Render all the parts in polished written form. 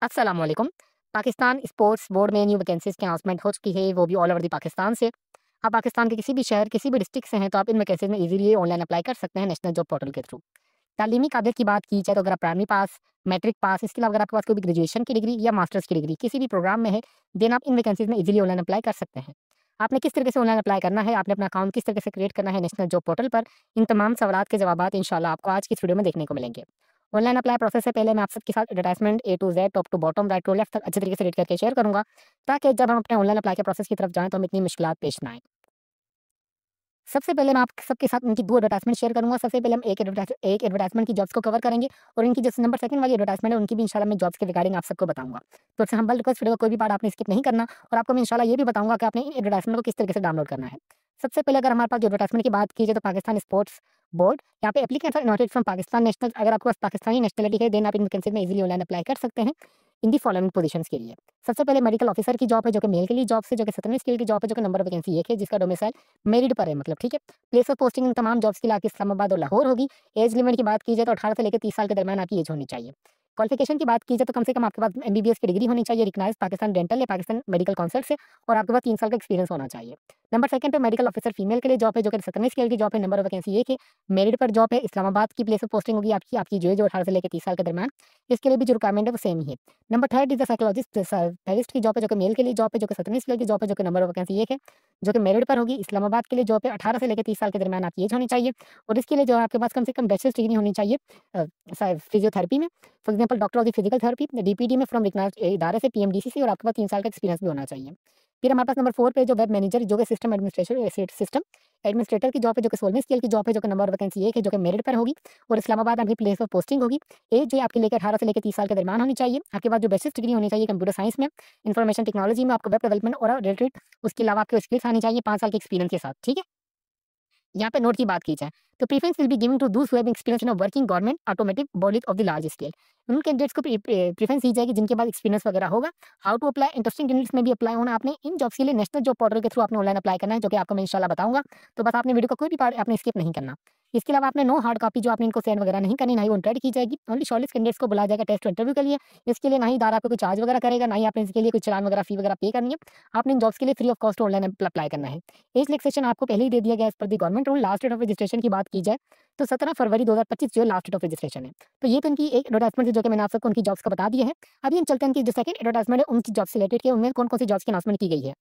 अस्सलाम वालेकुम। Pakistan sports board में न्यू वैकेंसीज़ की अनाउंसमेंट हो चुकी है, वो भी ऑल ओवर द पाकिस्तान से। आप पाकिस्तान के किसी भी शहर, किसी भी डिस्ट्रिक्ट से हैं, तो आप इन वैकेंसीज़ में ईज़िली ऑनलाइन अप्लाई कर सकते हैं नेशनल जॉब पोर्टल के थ्रू। तालीमी काबिलियत की बात की जाए तो अगर आप प्राइमरी पास, मैट्रिक पास, इसके अलावा अगर आपके पास कोई भी ग्रेजुएशन की डिग्री या मास्टर्स की डिग्री किसी भी प्रोग्राम में है, देन आप इन वैकेंसीज़ में ईज़िली ऑनलाइन अप्लाई कर सकते हैं। आपने किस तरीके से ऑनलाइन अप्लाई करना है, आपने अपना अकाउंट किस तरीके से क्रिएट करना है नेशनल जॉब पोर्टल पर, इन तमाम सवालात के जवाबात इंशाल्लाह आपको आज की इस वीडियो में देखने को मिलेंगे। ऑनलाइन अप्लाई प्रोसेस से पहले मैं आप सबके साथ advertisement A to Z, top to bottom, right to left तक अच्छे तरीके से रीड करके शेयर करूँगा, ताकि जब हम अपने ऑनलाइन अप्लाई के प्रोसेस की तरफ जाएँ, तो हमें इतनी मुश्किलात पेश ना आएँ। सबसे पहले मैं आप सबके साथ इनकी 2 एडवर्टाइजमेंट शेयर करूँगा। सबसे पहले हम एक एडवर्टाइजमेंट की जॉब्स को कवर करेंगे और इनकी जो नंबर 2 वाली एडवर्टाइजमेंट है, उनकी भी इंशाल्लाह मैं जॉब्स के रिगार्डिंग आप सबको बताऊँगा। तो इससे हम्बल रिक्वेस्ट, वीडियो का कोई भी पार्ट आपने स्किप नहीं करना और आपको मैं इंशाल्लाह ये भी बताऊँगा कि आपने इन एडवर्टाइजमेंट को किस तरीके से डाउनलोड करना है। सबसे पहले अगर हमारे पास जो एडवर्टाइजमेंट की बात की जाए, तो पाकिस्तान स्पोर्ट्स बोर्ड, यहाँ पे applicants are invited from Pakistan national. अगर आपके पास पाकिस्तानी नेशनैलिटी है, देन आप इन वैकेंसी में ईज़िली ऑनलाइन अप्लाई कर सकते हैं इन दी फॉलोइंग पोजीशंस के लिए। सबसे पहले मेडिकल ऑफिसर की जॉब है, जो कि मेल के लिए जॉब्स है, जो कि 17वीं स्केल की जॉब है, जो कि नंबर ऑफ वैकेंसी 1 है, जिसका डोमिसाइल मेरिट पर है, मतलब ठीक है। प्लेस ऑफ पोस्टिंग इन तमाम जॉब्स के लिए आपकी इस्लामाबाद और लाहौर होगी। एज लिमिट की बात की जाए तो 18 से लेकर 30 साल के दरमियान आपकी एज होनी चाहिए। क्वालिफिकेशन की बात की जाए तो कम से कम आपके पास एमबीबीएस की डिग्री होनी चाहिए, रिकॉग्नाइज्ड पाकिस्तान डेंटल या पाकिस्तान मेडिकल काउंसिल से, और आपके पास 3 साल का एक्सपीरियंस होना चाहिए। नंबर 2 पे मेडिकल ऑफिसर फीमेल के लिए जॉब है, जो कि 17वीं स्केल की जॉब है, नंबर ऑफ वैकेंसी 1 है, मेरिट पर जॉब है। इस्लामाबाद की प्लेस ऑफ पोस्टिंग होगी आपकी आपकी जो है जो 18 से लेकर 30 साल के दरमियान। इसके लिए भी जो रिक्वायरमेंट है वो सेम ही है। Number 3 is the psychologist therapist की जॉब है, जो कि मेल के लिए जॉब है, जो कि 17वीं स्केल की जॉब है, जो कि नंबर ऑफ वैकेंसी 1 है, जो कि मेरिट पर होगी। इस्लामाबाद के लिए जॉब है, 18 से लेकर 30 साल के दरमियान आपकी एज होनी चाहिए और इसके लिए जो है आपके पास कम से कम बैचलर्स डिग्री होनी चाहिए फिजियोथेरेपी में, for example doctor of the physical therapy DPD में फ्रॉम रिकॉग्नाइज्ड इदारे से, पीएमडीसी से, और आपके पास 3 साल का एक्सपीरियंस भी होना चाहिए। फिर हमारे पास नंबर 4 पे जो वेब मैनेजर, जो कि सिस्टम एडमिनिस्ट्रेटर की जॉब है, जो कि 16वीं स्केल की जॉब है, जो कि नंबर ऑफ वैकेंसी 1 है, जो कि मेरिट पर होगी और इस्लामाबाद में आपकी प्लेस ऑफ पोस्टिंग होगी। एज जो है आपकी लेकर 18 से लेकर 30 साल के दरमियान होनी चाहिए। आपके पास जो बेसिक डिग्री होनी चाहिए कंप्यूटर साइंस में, इन्फॉर्मेशन टेक्नोलॉजी में, आपको वेब डेवलपमेंट और रिलेटेड, उसके अलावा आपको स्किल्स आनी चाहिए 5 साल के एक्सपीरियंस के साथ, ठीक है। यहाँ पे नोट की बात की जाए तो preference will be given to those who have experience in a working government automotive bodies of the large scale. उन कैंडिडेट्स को प्रेफरेंस दी जाएगी जिनके पास एक्सपीरियंस वगैरह होगा। How to apply, interesting candidates में भी अप्लाई होना। आपने इन जॉब्स के लिए नेशनल जॉब पोर्टल के थ्रू आपने ऑनलाइन अप्लाई करना है, जो कि आपको मैं इंशाल्लाह बताऊंगा। तो बस आपने वीडियो का कोई भी पार्ट आपने स्किप नहीं करना। इसके अलावा आपने नो हार्ड कॉपी जो आपने इनको सेंड वगैरह नहीं करनी, ना ही वो इंटरेक्ट की जाएगी। ओनली शॉर्टलिस्ट कैंडिडेट्स को बुलाया जाएगा टेस्ट इंटरव्यू के लिए। इसके लिए ना ही इदारा आपको कोई चार्ज वगैरह करेगा, ना ही आपने इसके लिए कोई चालान वगैरह फी वगैरह पे करनी है। आपने इन जॉब्स के लिए free of cost online apply करना है। एज रिलैक्सेशन आपको पहले ही दे दिया गया as per the government rule. Last date of registration की बात की जाए तो 17 फरवरी 2025 जो लास्ट डेट ऑफ रजिस्ट्रेशन है। तो ये तो इनकी एक एडवर्टाइजमेंट है, जो कि मैंने आप सबको उनकी जॉब्स का बता दिया है। अभी हम चलते हैं इनकी जो सेकंड एडवर्टाइजमेंट है उनकी जॉब से रिलेटेड कि उनमें कौन-कौन सी जॉब्स की अनाउंसमेंट की गई है।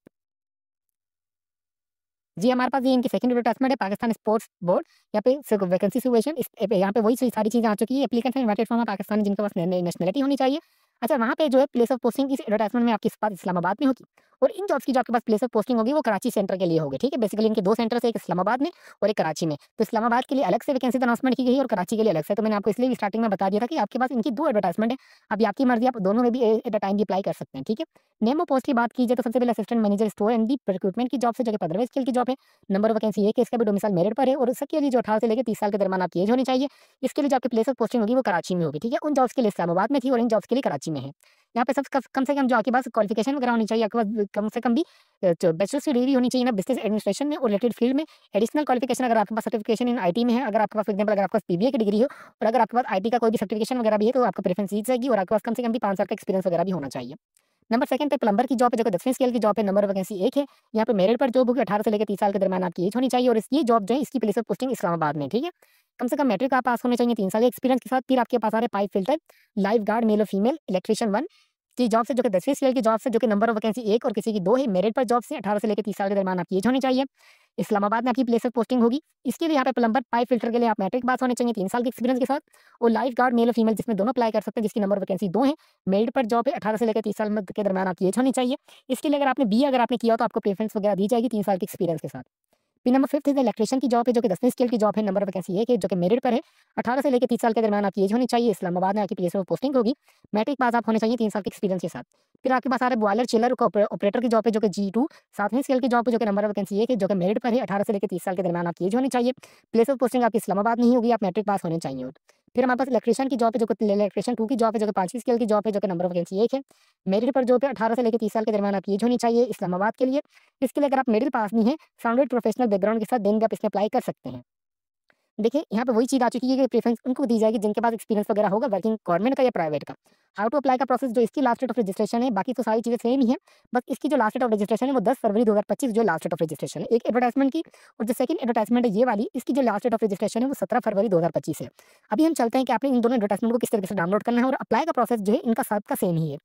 जी, हमारे पास ये इनकी सेकंड एडवर्टाइजमेंट है पाकिस्तान स्पोर्ट्स बोर्ड। यहाँ पे सिर्फ वैकेंसी सिचुएशन यहाँ पे वही सारी चीज़ें आ चुकी है। एप्लीकेंट्स हैं इनवाइटेड फ्रॉम पाकिस्तान, जिनके पास नेशनैलिटी होनी चाहिए। अच्छा, वहाँ पे जो है प्लेस ऑफ पोस्टिंग इस एडवर्टाइजमेंट में आपकी पास इस्लामाबाद में होगी और इन जॉब्स की जो आपके पास प्लेस ऑफ पोस्टिंग होगी वो कराची सेंटर के लिए होगी, ठीक है। बेसिकली इनके 2 सेंटर्स है, एक इस्लामाबाद में और एक कराची में। तो इस्लामाबाद के लिए अलग से वैकेंसी अनाउंसमेंट की गई है और कराची के लिए अलग से। तो मैंने आपको इसलिए भी स्टार्टिंग में बता दिया था कि आपके पास इनकी 2 एडवर्टाइजमेंट है। अभी आपकी मर्ज़ी, आप दोनों में भी एट अ टाइम भी अप्लाई कर सकते हैं, ठीक है। नेम ऑफ पोस्ट की बात की जाए तो सबसे पहले assistant manager store and the recruitment की जॉब से, जो कि 15वें स्केल की जॉब है। नंबर ऑफ वैकेंसी 1 है, इसका भी डोमिसाइल मेरिट पर है और इसके लिए जो 18 से लेकर 30 साल के दरमियान आपकी एज होनी चाहिए। इसके लिए जो आपकी प्लेस ऑफ पोस्टिंग होगी वो कराची में होगी, ठीक है। उन जॉब्स के लिए इस्लामाबाद में थी और इन जॉब्स के लिए कराची में है। यहाँ पे सब कम से कम जो आपके पास क्वालिफिकेशन वगैरह होनी चाहिए, आपके पास कम से कम भी जो बैचलर्स की डिग्री होनी चाहिए ना बिज़नेस एडमिनिस्ट्रेशन में और रिलेटेड फील्ड में। एडिशनल क्वालिफिकेशन अगर आपके पास सर्टिफिकेशन इन आईटी में है, अगर आपके पास फॉर एग्जांपल अगर आपके पास पीबीए की डिग्री हो और अगर आपके पास आईटी का कोई भी सर्टिफिकेशन वगैरह भी है, तो आपको प्रेफरेंस दी जाएगी और आपके पास कम से कम भी 5 साल का एक्सपीरियंस वगैरह भी होना चाहिए। नंबर 2 पे प्लम्बर की जॉब है, जो कि 10वीं स्केल की जॉब है। नंबर ऑफ वैकेंसी 1 है। यहाँ पे मेरिट पर जॉब होगी, 18 से लेकर 30 साल के दरमियान आपकी एज होनी चाहिए और ये जॉब जो है इसकी प्लेस ऑफ पोस्टिंग इस्लामाबाद में, ठीक है। कम से कम मैट्रिक आप पास होने चाहिए 3 साल के एक्सपीरियंस के साथ। फिर आपके पास आ रहे pipe filter, lifeguard male और फीमेल, इलेक्ट्रीशियन 1 की जॉब से, जो कि 10वीं स्केल की जॉब से, जो कि नंबर ऑफ वैकेंसी 1 और किसी की 2 है। मेरिट पर जॉब से 18 से लेकर 30 साल के दरमियान आपकी एज होनी चाहिए। इस्लामाबाद में आपकी प्लेस ऑफ पोस्टिंग होगी। इसके लिए यहाँ पे प्लम्बर पाइप फिल्टर के लिए आप मैट्रिक पास होने चाहिए 3 साल के एक्सपीरियंस के साथ और लाइफ गार्ड मेल और फीमेल जिसमें दोनों अप्लाई कर सकते हैं, जिसकी नंबर ऑफ वैकेंसी 2 है। मेरिट पर जॉब है, 18 से लेकर 30 साल के दरमियान आपकी एज होनी चाहिए। इसके लिए अगर आपने बीए अगर आपने किया हो तो आपको प्रेफरेंस वगैरह दी जाएगी 3 साल के एक्सपीरियंस के साथ। फिर नंबर 5 इज़ इलेक्ट्रीशियन की जॉब है, जो कि 10वीं स्केल की जॉब है। नंबर ऑफ वैकेंसी 1 है, जो कि मेरिट पर है। 18 से लेकर 30 साल के दरमियान आपकी एज होनी चाहिए। इस्लामाबाद में आपकी प्लेस ऑफ पोस्टिंग होगी। मैट्रिक पास आप होने चाहिए 3 साल के एक्सपीरियंस के साथ। फिर आपके पास आ रहा है बॉयलर चिलर ऑपरेटर की जॉब है, जो कि G2 7वीं स्केल की जॉब है, जो कि नंबर ऑफ वैकेंसी 1 है, जो कि मेरिट पर है। 18 से लेकर 30 साल के दरमियान आपकी एज होनी चाहिए। प्लेस ऑफ पोस्टिंग आपकी इस्लामाबाद में ही होगी, आप मैट्रिक पास होने चाहिए। फिर हमारे पास इलेक्ट्रीशियन की जॉब है, जो कि इलेक्ट्रीशियन 2 की जॉब है, जो कि 5वीं स्केल की जॉब है, जो कि नंबर ऑफ वैकेंसी 1 है। मेरिट पर जॉब है, 18 से लेकर 30 साल के दरमियान आपकी एज होनी चाहिए इस्लामाबाद के लिए। इसके लिए अगर आप मिडिल पास नहीं है, साउंडेड प्रोफेशनल बैकग्राउंड के साथ, देन भी आप इसमें अप्लाई कर सकते हैं। देखिए यहाँ पे वही चीज़ आ चुकी है कि प्रेफरेंस उनको दी जाएगी जिनके पास एक्सपीरियंस वगैरह होगा वर्किंग गवर्नमेंट का या प्राइवेट का। हाउ टू अप्लाई का प्रोसेस जो इसकी लास्ट डेट ऑफ रजिस्ट्रेशन है, बाकी तो सारी चीज़ें सेम ही है। बस इसकी जो लास्ट डेट ऑफ रजिस्ट्रेशन है वो 10 फरवरी 2025 जो लास्ट डेट ऑफ रजिस्ट्रेशन है एक एडवर्टाइजमेंट की, और जो सेकंड एडवर्टाइजमेंट है ये वाली, इसकी जो लास्ट डेट ऑफ रजिस्ट्रेशन है वो 17 फरवरी 2025 है। अभी हम चलते हैं कि आपने इन दोनों एडवर्टाइजमेंट को किस तरीके से डाउनलोड करना है, और अप्लाई का प्रोसेस जो है इनका सबका सेम ही है।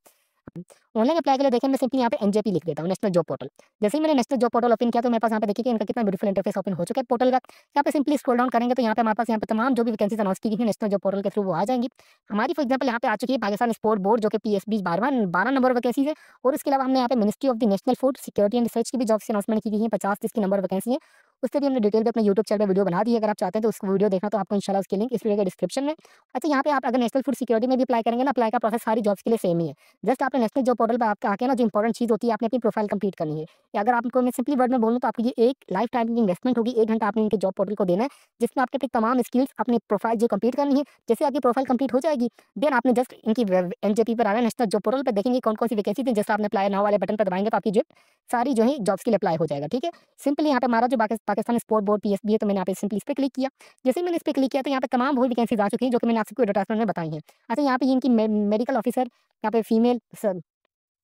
ऑनलाइन अप्लाई के लिए देखिए मैं सिंपली यहाँ पे एनजेपी लिख देता हूँ, नेशनल जॉब पोर्टल। जैसे ही मैंने नेशनल जॉब पोर्टल ओपन किया तो मेरे पास यहाँ पे देखिए कि इनका कितना ब्यूटीफुल इंटरफेस ओपन हो चुका है पोर्टल का। यहाँ पे सिंपली स्क्रॉल डाउन करेंगे तो यहाँ पे हमारे पास यहाँ पे तमाम जो भी वैकेंसीज अनाउंस की गई है नेशनल जॉब पोर्टल के थ्रू वो आ जाएंगी। हमारी फॉर एग्जाम्पल यहाँ पे आ चुकी है पाकिस्तान स्पोर्ट बोर्ड जो कि PSB 12 नंबर वैकेंसी है, और इसके अलावा हमने यहाँ पे ministry of the national food security and research की भी जॉब्स अनाउंसमेंट की गई है, 50 की नंबर वैकेंसी है। उससे भी हमने डिटेल पे अपने यूट्यूब चैनल पर वीडियो बना दी है, अगर आप चाहते हैं तो उस वीडियो देखना तो आपको इंशाल्लाह उसकी लिंक इस वीडियो के डिस्क्रिप्शन में। अच्छा यहाँ पे आप अगर नेशनल फूड सिक्योरिटी में भी अप्लाई करेंगे ना, अप्लाई का प्रोसेस सारी जॉब्स के लिए सेम ही है। जस्ट आपने नेशनल जॉब पोर्टल पर आपका आके ना जो इंपॉर्टेंट चीज़ होती है आपने अपनी प्रोफाइल कंप्लीट करनी है। या अगर आपको मैं सिंपली वर्ड में बोलूँ तो आपकी ये एक लाइफ टाइम की इन्वेस्टमेंट होगी, 1 घंटा आपने इनके जॉब पोर्टल को देना है, जिसमें आपके अपनी तमाम स्किल्स अपनी प्रोफाइल जो कंप्लीट करनी है। जैसे आपकी प्रोफाइल कंप्लीट हो जाएगी देन आपने जस्ट इनकी एनजेपी पर आना है, नेशनल जॉब पोर्टल पर देखेंगे कौन कौन सी वैकेंसी थी, जस्ट आपने अप्लाई नाउ वाले बटन पर दबाएंगे तो आपकी जो सारी जो है जॉब्स के लिए अप्लाई हो जाएगा। ठीक है, सिंपली यहाँ पे हमारा जो पाकिस्तान स्पोर्ट बोर्ड PSB है, तो मैंने यहाँ पे सिंपली इस पर क्लिक किया। जैसे ही मैंने इस पर क्लिक किया तो यहाँ पे तमाम वही वैकेंसीज आ चुकी हैं जो कि मैंने आपको एडवर्टाइजमेंट में बताई हैं। अच्छा यहाँ पे इनकी मेडिकल ऑफिसर, यहाँ पे फीमेल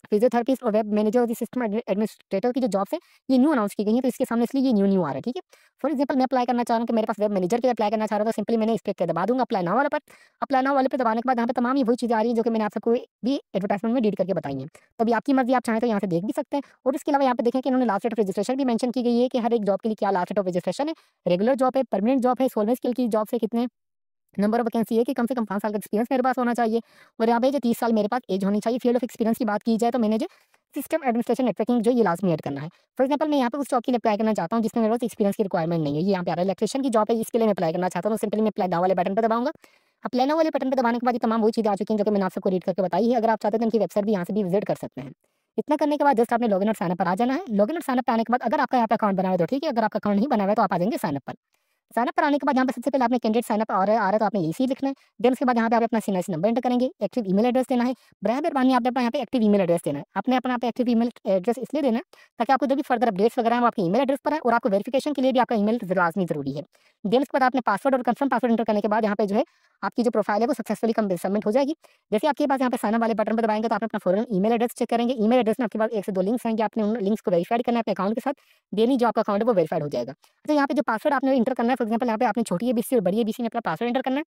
फिजियोथेरेपिस्ट और वेब मैनेजर और सिस्टम एडमिनिस्ट्रेटर की जो जॉब्स है ये न्यू अनाउंस की गई है, तो इसके सामने इसलिए ये न्यू आ रहा है। ठीक है, फॉर एग्जांपल मैं अप्लाई करना चाह रहा हूँ कि मेरे पास वेब मैनेजर के लिए अप्लाई करना चाह रहा हूँ, तो सिंपली मैंने इस पर दबा दूंगा अप्लाई नाउ वाले पर। अप्लाई नाउ वाले पर दबाने के बाद यहाँ पे तमाम ये वही चीज़ें आ रही हैं जो कि मैंने आप सबको भी एडवर्टाइजमेंट में रीड करके बताई हैं। तो अभी आपकी मर्जी, आप चाहें तो यहाँ से देख भी सकते हैं। और इसके अलावा यहाँ पे देखें कि इन्होंने लास्ट डेट ऑफ रजिस्ट्रेशन भी मेंशन की गई है कि हर एक जॉब के लिए क्या लास्ट डेट ऑफ रजिस्ट्रेशन है, रेगुलर जॉब है, परमानेंट जॉब है, सोलवेंट स्किल की जॉब से कितने नंबर ऑफ वैकेंसी है कि कम से कम 5 साल का एक्सपीरियंस मेरे पास होना चाहिए, और यहाँ पे जो 30 साल मेरे पास एज होनी चाहिए। फील्ड ऑफ एक्सपीरियंस की बात की जाए तो मैंने जो सिस्टम एडमिनिस्ट्रेशन नेटवर्किंग जो ये लाजमी ऐड करना है। फॉर एग्जांपल मैं यहाँ पे उस जॉब के लिए अप्लाई करना चाहता हूँ जिसमें मेरे पास एक्सपीरियंस की रिक्वायरमेंट नहीं है। ये यहाँ पे आ रहा है इलेक्ट्रिशियन की जॉब है, इसके लिए मैं अप्लाई करना चाहता हूँ, तो सिंपली मैं अप्लाई नाउ वाले बटन पर दबाऊंगा। अप्लाई नाउ वाले बटन पर दबाने के बाद ये तमाम वही चीज़ें आ चुकी हैं जो कि मैंने आप सबको रीड करके बताई है। अगर आप चाहते हैं तो इनकी वेबसाइट भी यहाँ से भी विजिट कर सकते हैं। इतना करने के बाद जस्ट आपने लॉगिन और साइनअप पर आ जाना है। लॉगिन और साइनअप पर आने के बाद अगर आपका यहाँ पे अकाउंट बना हुआ है तो ठीक है, अगर आपका अकाउंट नहीं बना हुआ है तो आप आ जाएंगे साइनअप पर। साइनअप पर आने के बाद यहाँ पे सबसे पहले आपने कैंडिडेट साइनअप आ रहा है तो आपने यही लिखना है। देन उसके बाद यहाँ पे आप अपना CNIC नंबर एंटर करेंगे, एक्टिव ईमेल एड्रेस देना है। बराबर मेहरबानी आपने अपना यहाँ पे एक्टिव ईमेल एड्रेस देना है। आपने अपना पे एक्टिव ईमेल एड्रेस इसलिए देना है ताकि आपको जो भी फर्दर अपडेट्स वगैरह हैं वो आपके ईमेल एड्रेस पर है, और आपको वेरिफिकेशन के लिए भी आपका ईमेल लाजमी जरूरी है। देन उसके बाद आपने पासवर्ड और कंफर्म पासवर्ड एंटर करने के बाद यहाँ पे जो है आपकी जो प्रोफाइल है वो सक्सेसफुली सबमिट हो जाएगी। जैसे आपके पास यहाँ पे साइनअप वाले बटन पर दबाएंगे तो आपने अपना फॉरन ईमेल एड्रेस चेक करेंगे। ईमेल एड्रेस में आपके पास 1 से 2 लिंक्स आएंगे, आपने उन लिंक्स को वेरीफाइड करना है अपने अकाउंट के साथ। डेली जो आपका अकाउंट है वो वेरीफाइड हो जाएगा। अच्छा यहाँ पे जो पासवर्ड आपने इंटर करना है, फॉर एग्जांपल यहाँ पे आपने छोटी ABC और बड़ी ABC में अपना पासवर्ड एंटर करना है,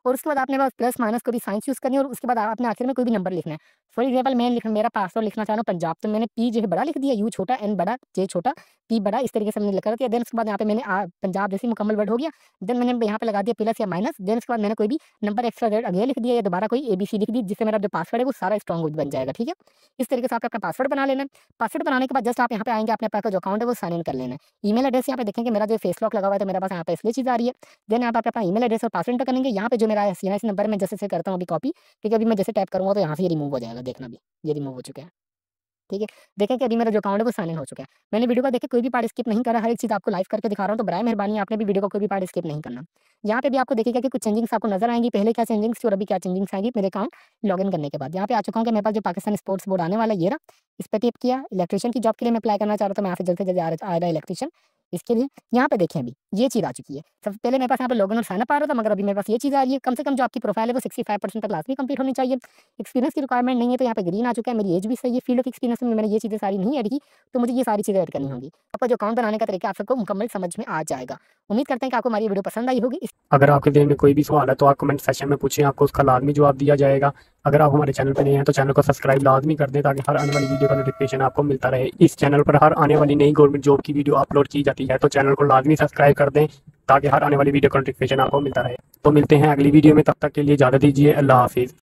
और उसके बाद आपने बस प्लस माइनस को भी साइंस यूज़ करनी है, और उसके बाद आपने आखिर में कोई भी नंबर लिखना है। फॉर एग्जांपल मैं मेरा पासवर्ड लिखना चाह रहा हूँ पंजाब, तो मैंने P जो है बड़ा लिख दिया, U छोटा, N बड़ा, J छोटा, P बड़ा, इस तरीके से मैंने लिख दिया। देन उसके बाद यहाँ पे मैंने पंजाब जैसे मुकम्मल वर्ड हो गया। देन मैंने यहाँ पे लगा दिया प्लस या माइनस। देन उसके बाद मैंने कोई भी नंबर एक्स्ट्रा आगे लिख दिया या दोबारा कोई ABC लिख दी, जिससे मेरा जो पासवर्ड है वो सारा स्ट्रॉन्ग बन जाएगा। ठीक है, इस तरीके से आपका अपना पासवर्ड बना लेना है। पासवर्ड बनाने के बाद जस्ट आप यहाँ पे आएंगे, अपने आपका जो अकाउंट है वो साइन इन कर लेना है। ईमेल एड्रेस यहाँ पे देखेंगे मेरा जो फेस लॉक लगा हुआ है तो मेरे पास यहाँ पे इसलिए चीज़ आ रही है। देन यहाँ पे अपना ईमेल एड्रेस और पासवर्ड एंटर करेंगे। यहाँ पे जो मेरा CNIC नंबर मैं जैसे करता हूँ अभी कॉपी, क्योंकि अभी मैं जैसे टाइप करूँगा तो यहाँ से ये रिमूव हो जाएगा। देखना भी ये रिमूव हो चुका है। ठीक है, देखें कि अभी मेरा जो अकाउंट है वो साइन इन हो चुका है। मैंने वीडियो को देखे कोई भी पार्ट स्किप नहीं करा, हर एक चीज़ आपको लाइव करके दिखा रहा हूँ, तो बराए मेहरबानी आपने भी वीडियो को कोई भी पार्ट स्किप नहीं करना। यहाँ पे भी आपको देखिएगा कि कुछ चेंजिंग्स आपको नजर आएंगी, पहले क्या चेंजिंग्स थी और अभी क्या चेंजिंग्स आएंगी मेरे अकाउंट लॉगिन करने के बाद। यहाँ पे आ चुका हूँ कि मेरे पास जो पाकिस्तान स्पोर्ट्स बोर्ड आने वाला है ये रहा, इस पर टिप किया। इलेक्ट्रिशियन की जॉब के लिए मैं अप्लाई करना चाह रहा था, मैं यहाँ से जल्द से जल्द आ रहा है इलेक्ट्रिशियन। इसके लिए यहाँ पे देखें अभी ये चीज़ आ चुकी है। सबसे पहले मेरे पास यहाँ पे लॉगिन और साइनअप आ रहा था, मगर अभी मेरे पास ये चीज़ आ रही है। कम से कम जो आपकी प्रोफाइल है वो 65% तक लाजमी कंप्लीट होनी चाहिए। एक्सपीरियंस की रिक्वायरमेंट नहीं है तो यहाँ पे ग्रीन आ चुका है, मेरी एज भी सही है। फील्ड ऑफ एक्सपीरियंस में मैंने ये चीज़ें सारी नहीं ऐड की, तो मुझे ये सारी चीज़ें ऐड करनी होंगी। आपका जो अकाउंट बनाने का तरीका आप सबको मुकम्मल समझ में आ जाएगा। उम्मीद करते हैं कि आपको हमारी वीडियो पसंद आई होगी। अगर आपके दिल में कोई भी सवाल है तो आप कमेंट सेक्शन में पूछें, आपको उसका लाजमी जवाब दिया जाएगा। अगर आप हमारे चैनल पर नए हैं तो चैनल को सब्सक्राइब लाजमी कर दें ताकि हर आने वाली वीडियो का नोटिफिकेशन आपको मिलता रहे। इस चैनल पर हर आने वाली नई गवर्नमेंट जॉब की वीडियो अपलोड की जाती है, तो चैनल को लाजमी सब्सक्राइब कर दें ताकि हर आने वाली वीडियो का नोटिफिकेशन आपको मिलता रहे। तो मिलते हैं अगली वीडियो में, तब तक के लिए इजाज़त दीजिए। अल्लाह हाफिज़।